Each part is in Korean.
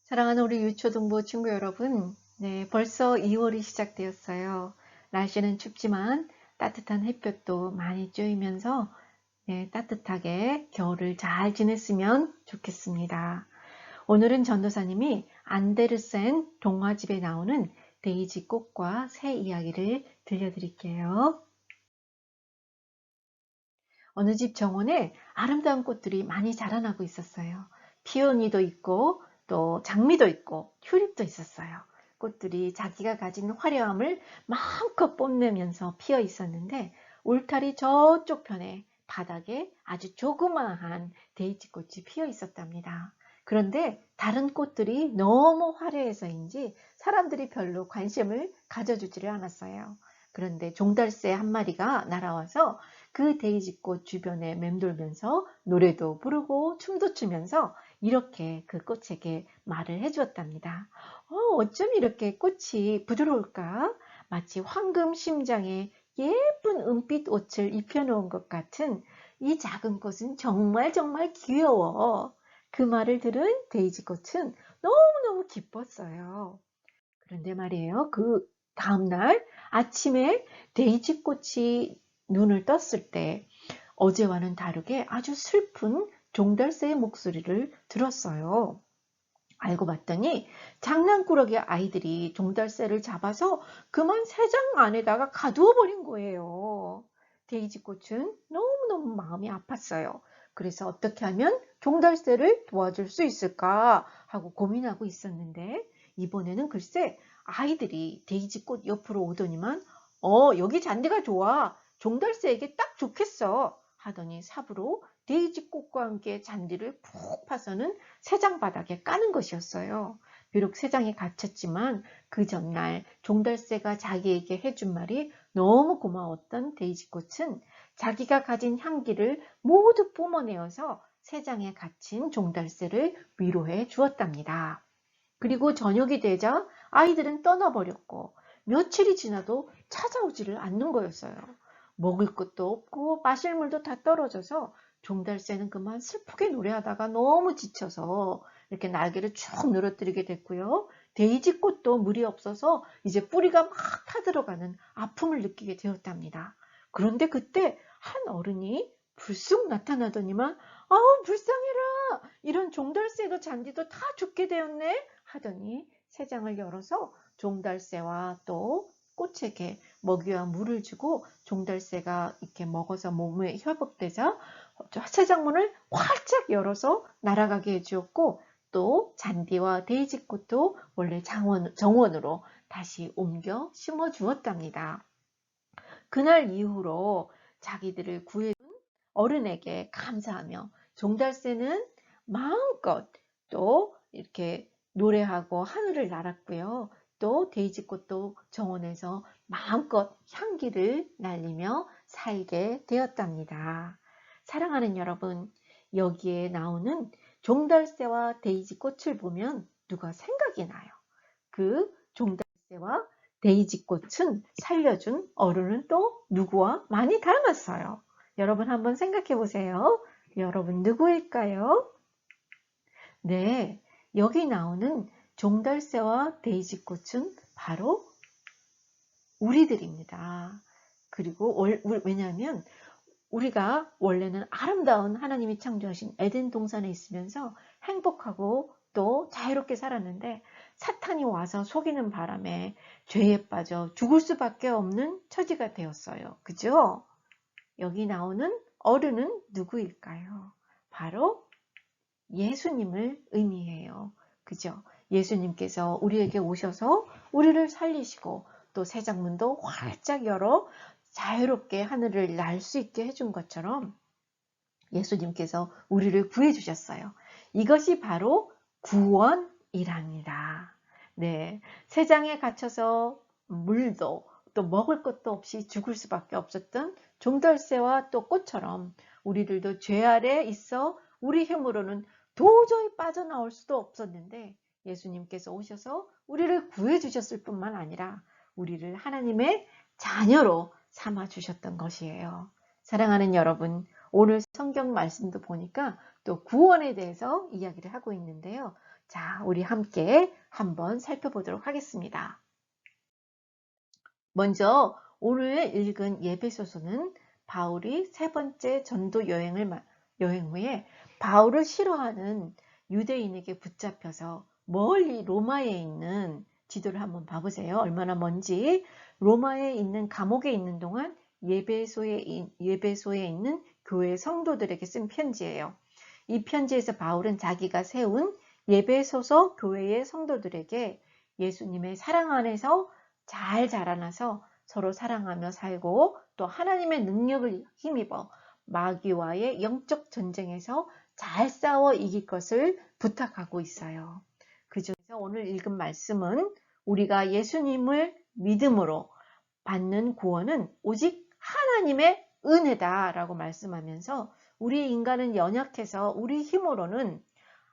사랑하는 우리 유초등부 친구 여러분, 네, 벌써 2월이 시작되었어요. 날씨는 춥지만 따뜻한 햇볕도 많이 쬐이면서 네, 따뜻하게 겨울을 잘 지냈으면 좋겠습니다. 오늘은 전도사님이 안데르센 동화집에 나오는 데이지 꽃과 새 이야기를 들려드릴게요. 어느 집 정원에 아름다운 꽃들이 많이 자라나고 있었어요. 피오니도 있고 또 장미도 있고 튤립도 있었어요. 꽃들이 자기가 가진 화려함을 마음껏 뽐내면서 피어 있었는데 울타리 저쪽 편에 바닥에 아주 조그마한 데이지꽃이 피어 있었답니다. 그런데 다른 꽃들이 너무 화려해서인지 사람들이 별로 관심을 가져주지를 않았어요. 그런데 종달새 한 마리가 날아와서 그 데이지꽃 주변에 맴돌면서 노래도 부르고 춤도 추면서 이렇게 그 꽃에게 말을 해주었답니다. 어쩜 이렇게 꽃이 부드러울까? 마치 황금 심장에 예쁜 은빛 옷을 입혀놓은 것 같은 이 작은 꽃은 정말 정말 귀여워. 그 말을 들은 데이지꽃은 너무너무 기뻤어요. 그런데 말이에요. 그 다음날 아침에 데이지꽃이 눈을 떴을 때 어제와는 다르게 아주 슬픈 종달새의 목소리를 들었어요. 알고 봤더니 장난꾸러기 아이들이 종달새를 잡아서 그만 새장 안에다가 가두어 버린 거예요. 데이지꽃은 너무너무 마음이 아팠어요. 그래서 어떻게 하면 종달새를 도와줄 수 있을까 하고 고민하고 있었는데 이번에는 글쎄 아이들이 데이지꽃 옆으로 오더니만 여기 잔디가 좋아. 종달새에게 딱 좋겠어 하더니 삽으로 데이지꽃과 함께 잔디를 푹 파서는 새장 바닥에 까는 것이었어요. 비록 새장에 갇혔지만 그 전날 종달새가 자기에게 해준 말이 너무 고마웠던 데이지꽃은 자기가 가진 향기를 모두 뿜어내어서 새장에 갇힌 종달새를 위로해 주었답니다. 그리고 저녁이 되자 아이들은 떠나버렸고 며칠이 지나도 찾아오지를 않는 거였어요. 먹을 것도 없고 마실 물도 다 떨어져서 종달새는 그만 슬프게 노래하다가 너무 지쳐서 이렇게 날개를 쭉 늘어뜨리게 됐고요. 데이지꽃도 물이 없어서 이제 뿌리가 막 타들어가는 아픔을 느끼게 되었답니다. 그런데 그때 한 어른이 불쑥 나타나더니만 아우 불쌍해라 이런 종달새도 잔디도 다 죽게 되었네 하더니 새장을 열어서 종달새와 또 꽃에게 먹이와 물을 주고 종달새가 이렇게 먹어서 몸에 회복되자 새장문을 활짝 열어서 날아가게 해주었고 또 잔디와 데이지꽃도 원래 정원으로 다시 옮겨 심어 주었답니다. 그날 이후로 자기들을 구해준 어른에게 감사하며 종달새는 마음껏 또 이렇게 노래하고 하늘을 날았고요. 또 데이지꽃도 정원에서 마음껏 향기를 날리며 살게 되었답니다. 사랑하는 여러분, 여기에 나오는 종달새와 데이지꽃을 보면 누가 생각이 나요? 그 종달새와 데이지꽃은 살려준 어른은 또 누구와 많이 닮았어요. 여러분 한번 생각해 보세요. 여러분 누구일까요? 네, 여기 나오는 종달새와 데이지꽃은 바로 우리들입니다. 그리고 왜냐하면 우리가 원래는 아름다운 하나님이 창조하신 에덴 동산에 있으면서 행복하고 또 자유롭게 살았는데 사탄이 와서 속이는 바람에 죄에 빠져 죽을 수밖에 없는 처지가 되었어요. 그죠? 여기 나오는 어른은 누구일까요? 바로 예수님을 의미해요. 그죠? 예수님께서 우리에게 오셔서 우리를 살리시고 또 새장문도 활짝 열어 자유롭게 하늘을 날 수 있게 해준 것처럼 예수님께서 우리를 구해 주셨어요. 이것이 바로 구원이랍니다. 네, 새장에 갇혀서 물도 또 먹을 것도 없이 죽을 수밖에 없었던 종달새와 또 꽃처럼 우리들도 죄 아래 있어 우리 힘으로는 도저히 빠져나올 수도 없었는데 예수님께서 오셔서 우리를 구해 주셨을 뿐만 아니라 우리를 하나님의 자녀로 삼아 주셨던 것이에요. 사랑하는 여러분, 오늘 성경 말씀도 보니까 또 구원에 대해서 이야기를 하고 있는데요. 자, 우리 함께 한번 살펴보도록 하겠습니다. 먼저 오늘 읽은 예배소서는 바울이 세 번째 전도 여행 후에 바울을 싫어하는 유대인에게 붙잡혀서 멀리 로마에 있는 지도를 한번 봐보세요. 얼마나 먼지. 로마에 있는 감옥에 있는 동안 예배소에 있는 교회 성도들에게 쓴 편지예요. 이 편지에서 바울은 자기가 세운 예배소서 교회의 성도들에게 예수님의 사랑 안에서 잘 자라나서 서로 사랑하며 살고 또 하나님의 능력을 힘입어 마귀와의 영적 전쟁에서 잘 싸워 이길 것을 부탁하고 있어요. 그 중에서 오늘 읽은 말씀은 우리가 예수님을 믿음으로 받는 구원은 오직 하나님의 은혜다라고 말씀하면서 우리 인간은 연약해서 우리 힘으로는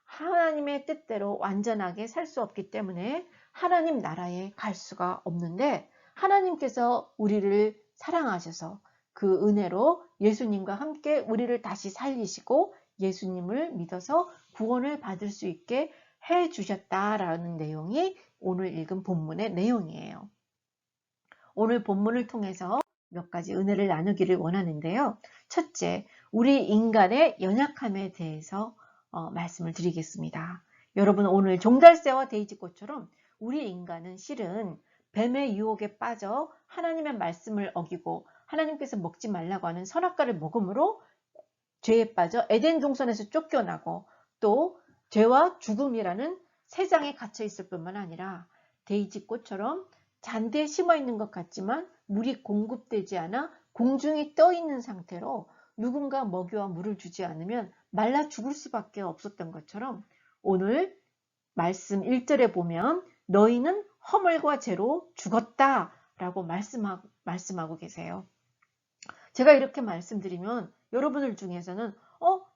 하나님의 뜻대로 완전하게 살 수 없기 때문에 하나님 나라에 갈 수가 없는데 하나님께서 우리를 사랑하셔서 그 은혜로 예수님과 함께 우리를 다시 살리시고 예수님을 믿어서 구원을 받을 수 있게 해 주셨다라는 내용이 오늘 읽은 본문의 내용이에요. 오늘 본문을 통해서 몇 가지 은혜를 나누기를 원하는데요. 첫째, 우리 인간의 연약함에 대해서 말씀을 드리겠습니다. 여러분, 오늘 종달새와 데이지꽃처럼 우리 인간은 실은 뱀의 유혹에 빠져 하나님의 말씀을 어기고 하나님께서 먹지 말라고 하는 선악과를 먹음으로 죄에 빠져 에덴 동산에서 쫓겨나고 또 죄와 죽음이라는 세상에 갇혀 있을 뿐만 아니라 데이지꽃처럼 잔디에 심어 있는 것 같지만 물이 공급되지 않아 공중에 떠 있는 상태로 누군가 먹이와 물을 주지 않으면 말라 죽을 수밖에 없었던 것처럼 오늘 말씀 1절에 보면 너희는 허물과 죄로 죽었다 라고 말씀하고 계세요. 제가 이렇게 말씀드리면 여러분들 중에서는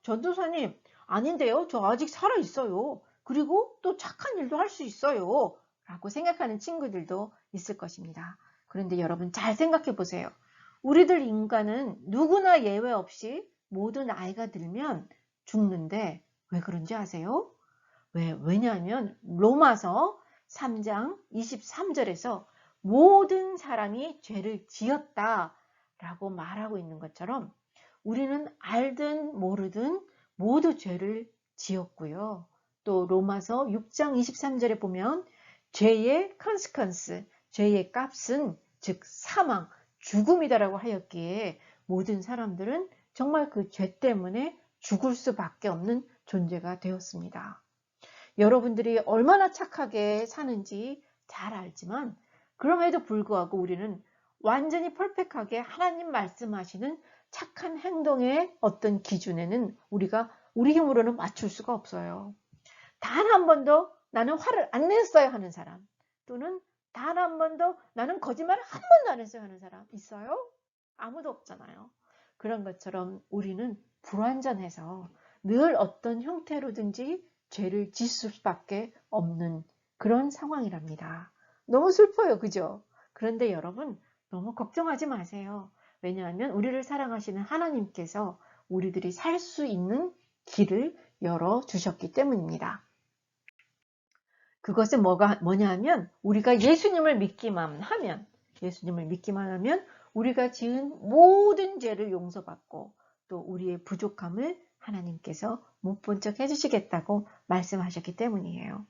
전도사님 아닌데요, 저 아직 살아있어요. 그리고 또 착한 일도 할 수 있어요 라고 생각하는 친구들도 있을 것입니다. 그런데 여러분 잘 생각해 보세요. 우리들 인간은 누구나 예외 없이 모든 나이가 들면 죽는데 왜 그런지 아세요? 왜냐하면 로마서 3장 23절에서 모든 사람이 죄를 지었다 라고 말하고 있는 것처럼 우리는 알든 모르든 모두 죄를 지었고요. 또 로마서 6장 23절에 보면 죄의 consequence, 죄의 값은 즉 사망, 죽음이다라고 하였기에 모든 사람들은 정말 그 죄 때문에 죽을 수밖에 없는 존재가 되었습니다. 여러분들이 얼마나 착하게 사는지 잘 알지만 그럼에도 불구하고 우리는 완전히 퍼펙트하게 하나님 말씀하시는 착한 행동의 어떤 기준에는 우리가 우리 힘으로는 맞출 수가 없어요. 단 한 번도 나는 화를 안 냈어요 하는 사람, 또는 단 한 번도 나는 거짓말을 한 번도 안 했어요 하는 사람 있어요? 아무도 없잖아요. 그런 것처럼 우리는 불완전해서 늘 어떤 형태로든지 죄를 짓을 수밖에 없는 그런 상황이랍니다. 너무 슬퍼요, 그죠? 그런데 여러분 너무 걱정하지 마세요. 왜냐하면 우리를 사랑하시는 하나님께서 우리들이 살 수 있는 길을 열어주셨기 때문입니다. 그것은 뭐냐면 우리가 예수님을 믿기만 하면 우리가 지은 모든 죄를 용서받고 또 우리의 부족함을 하나님께서 못 본 척 해주시겠다고 말씀하셨기 때문이에요.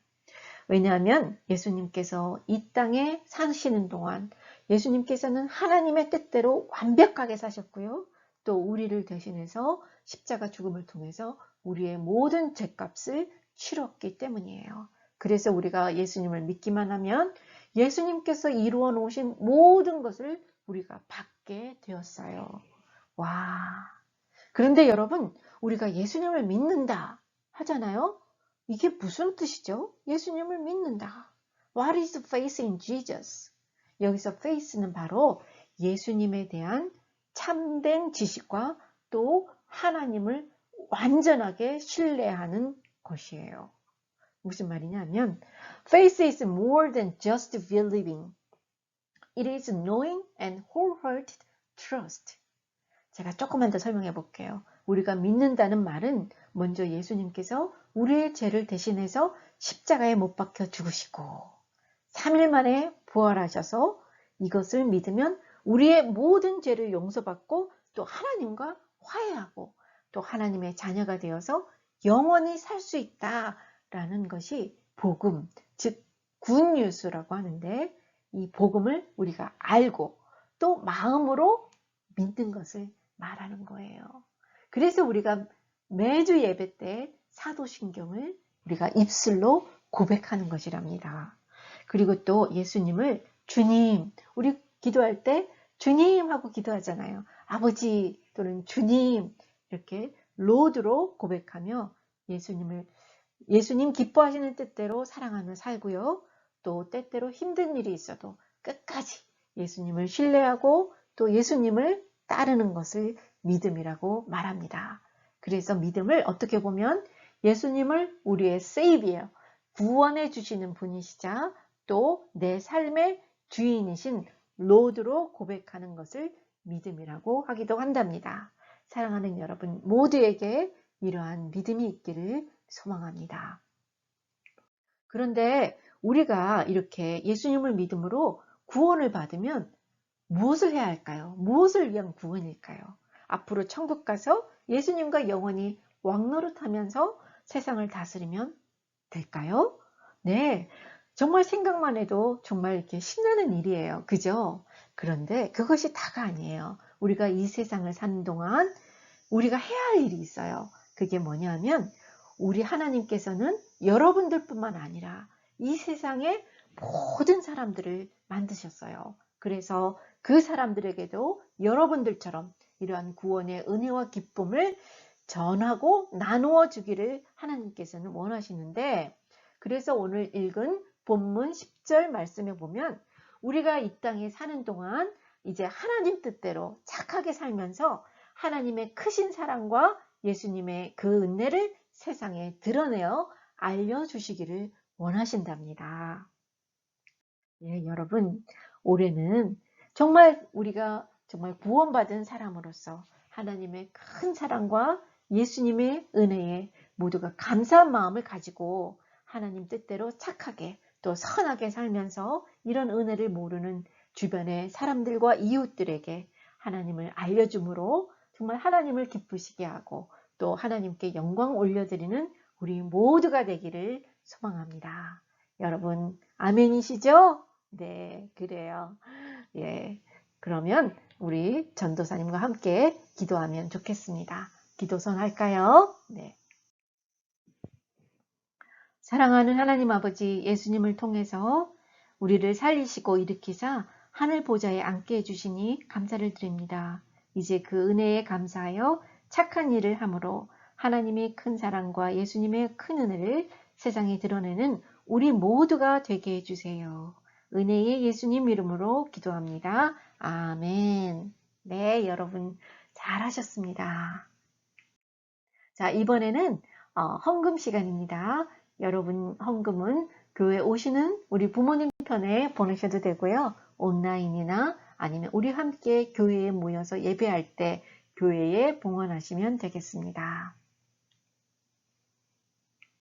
왜냐하면 예수님께서 이 땅에 사시는 동안 예수님께서는 하나님의 뜻대로 완벽하게 사셨고요. 또 우리를 대신해서 십자가 죽음을 통해서 우리의 모든 죄값을 치렀기 때문이에요. 그래서 우리가 예수님을 믿기만 하면 예수님께서 이루어 놓으신 모든 것을 우리가 받게 되었어요. 와. 그런데 여러분, 우리가 예수님을 믿는다 하잖아요. 이게 무슨 뜻이죠? 예수님을 믿는다. What is faith in Jesus? 여기서 faith는 바로 예수님에 대한 참된 지식과 또 하나님을 완전하게 신뢰하는 것이에요. 무슨 말이냐면 faith is more than just believing. It is knowing and wholehearted trust. 제가 조금만 더 설명해 볼게요. 우리가 믿는다는 말은 먼저 예수님께서 우리의 죄를 대신해서 십자가에 못 박혀 죽으시고 3일 만에 부활하셔서 이것을 믿으면 우리의 모든 죄를 용서받고 또 하나님과 화해하고 또 하나님의 자녀가 되어서 영원히 살 수 있다라는 것이 복음, 즉 굿뉴스라고 하는데 이 복음을 우리가 알고 또 마음으로 믿는 것을 말하는 거예요. 그래서 우리가 매주 예배 때 사도신경을 우리가 입술로 고백하는 것이랍니다. 그리고 또 예수님을 주님, 우리 기도할 때 주님 하고 기도하잖아요. 아버지 또는 주님 이렇게 로드로 고백하며 예수님 기뻐하시는 뜻대로 사랑하며 살고요. 또 때때로 힘든 일이 있어도 끝까지 예수님을 신뢰하고 또 예수님을 따르는 것을 믿음이라고 말합니다. 그래서 믿음을 어떻게 보면 예수님을 우리의 세이비어, 구원해 주시는 분이시자 또 내 삶의 주인이신 로드로 고백하는 것을 믿음이라고 하기도 한답니다. 사랑하는 여러분 모두에게 이러한 믿음이 있기를 소망합니다. 그런데 우리가 이렇게 예수님을 믿음으로 구원을 받으면 무엇을 해야 할까요? 무엇을 위한 구원일까요? 앞으로 천국 가서 예수님과 영원히 왕노릇하면서 세상을 다스리면 될까요? 네, 정말 생각만 해도 정말 이렇게 신나는 일이에요. 그죠? 그런데 그것이 다가 아니에요. 우리가 이 세상을 사는 동안 우리가 해야 할 일이 있어요. 그게 뭐냐면 우리 하나님께서는 여러분들뿐만 아니라 이 세상의 모든 사람들을 만드셨어요. 그래서 그 사람들에게도 여러분들처럼 이러한 구원의 은혜와 기쁨을 전하고 나누어 주기를 하나님께서는 원하시는데 그래서 오늘 읽은 본문 10절 말씀에 보면 우리가 이 땅에 사는 동안 이제 하나님 뜻대로 착하게 살면서 하나님의 크신 사랑과 예수님의 그 은혜를 세상에 드러내어 알려주시기를 원하신답니다. 예, 여러분, 올해는 정말 우리가 정말 구원받은 사람으로서 하나님의 큰 사랑과 예수님의 은혜에 모두가 감사한 마음을 가지고 하나님 뜻대로 착하게 또 선하게 살면서 이런 은혜를 모르는 주변의 사람들과 이웃들에게 하나님을 알려줌으로 정말 하나님을 기쁘시게 하고 또 하나님께 영광 올려드리는 우리 모두가 되기를 소망합니다. 여러분 아멘이시죠? 네, 그래요. 예, 그러면 우리 전도사님과 함께 기도하면 좋겠습니다. 기도선 할까요? 네. 사랑하는 하나님 아버지 예수님을 통해서 우리를 살리시고 일으키사 하늘 보좌에 앉게 해주시니 감사를 드립니다. 이제 그 은혜에 감사하여 착한 일을 함으로 하나님의 큰 사랑과 예수님의 큰 은혜를 세상에 드러내는 우리 모두가 되게 해주세요. 은혜의 예수님 이름으로 기도합니다. 아멘. 네, 여러분 잘하셨습니다. 자, 이번에는 헌금 시간입니다. 여러분 헌금은 교회 오시는 우리 부모님 편에 보내셔도 되고요. 온라인이나 아니면 우리 함께 교회에 모여서 예배할 때 교회에 봉헌하시면 되겠습니다.